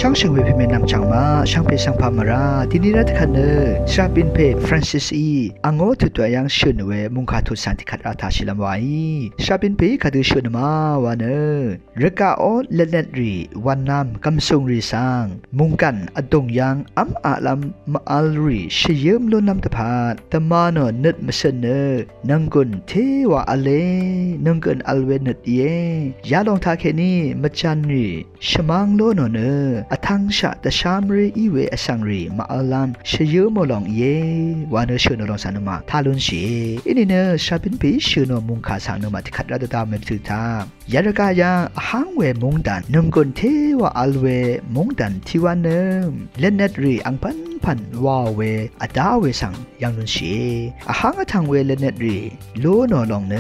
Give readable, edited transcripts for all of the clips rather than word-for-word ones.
ช่างเชิงเวพิเมนำจังมาช่างเพช่างพามาราที่นี่รัฐคันเนอร์ชาบินเพฟรานซิสอีอังโอถุตัวยังชนเวมุงคาทุสันติขัดอาทาชิลามวายชาบินเพขัดชนมาวานเนอร์รกาโอเลนเนตรีวันนำกำทรงรีสังมุงกันอดงยังอัมอาลัมมาอัลรีเชียมลุนลำตะพาดตมานอเนตมเซเนอร์นังกุนเทวะอเลนังกุนอัลเวเนตเยยาลองทาเคนีมจันรีชมังโลนอเนออทังชะตะชามรีอีเวอสังรีมาอัลลัมเชยมลองเยวานเนชนลองสานมาทาลุนเชอินเนอชาบินปีชนมุงคาสังนมาที่ขัดรัตตาเมตุตายารกายาหังเวมุงดันนังกุนเทวะอัลเวมุงดันทิวานเนเลนเนตรีอังพันวาเวอดาเวสังยังนุนเชหังทังเวเลนเนตรีโลนอลองเน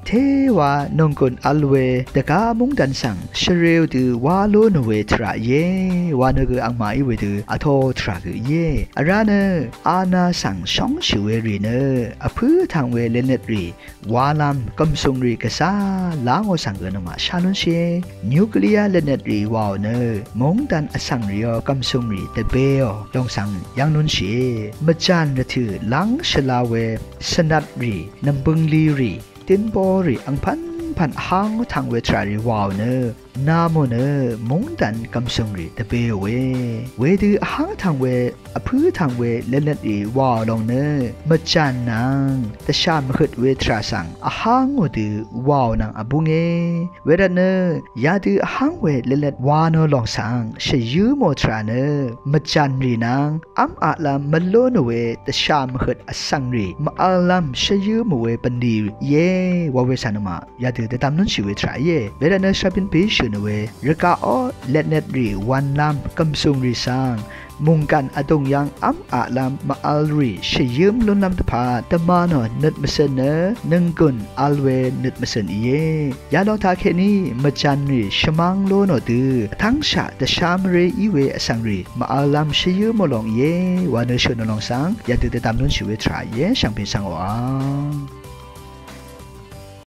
เทวะนังกุนอัลเวตะกามุงดันสังเชเรวตือวาโลนเวทระเยวานเกอังมาอีเวตืออโททระเกเยอาราเนอานาสังชองชิเวรีเนอพื้ทังเวเลนเนตรีวาลัมกำทรงรีกษาลางอสังเกนมาชาลุนเชนิวเคลียร์เลนเนตรีวาวเนมงดันอสังรีกำทรงรีเตเบลลองสังยังนุนเชมจันระถือลังชลาเวสนัดรีนัมบึงลีรีตินบอรีอังพันหังทางเวทรารีวาวเนนาโมเนมงดันกำทรงรีตะเบเวดือหังทางเวอพื้ทางเวเลนรีวาวลองเนมจันนางแต่ชามขดเวทราสังหังวดือวาวนางอบุงเวรเนยาดือหังเวเลนวานอลองสังชยูโมทราเนมจันรีนางอัมอาลามมโลนเวแต่ชามขดอสังรีมาอาลามชยูโมเวปันดีเยวาเวสานมายาดือแต่ตามนุนชิเวทราเยเวรเนชาบินปีชนเวรกาอเลนเนตรีวันลำกำทรงรีสังมุงกันอดงยังอัมอาลามมาอัลรีเชยืมลุนลำตะพาตมานอนึดมเสนนึงกุนอัลเวนึดมเสนเยยาลองทาเคนีมจันรีชมังโลนอดือทั้งชาตะชามเรอีเวอสังรีมาอัลลัมเชยืมลองเยวานเนชนลองสังยาดือตามนุนชิเวทราเยช่างเป็นสังวา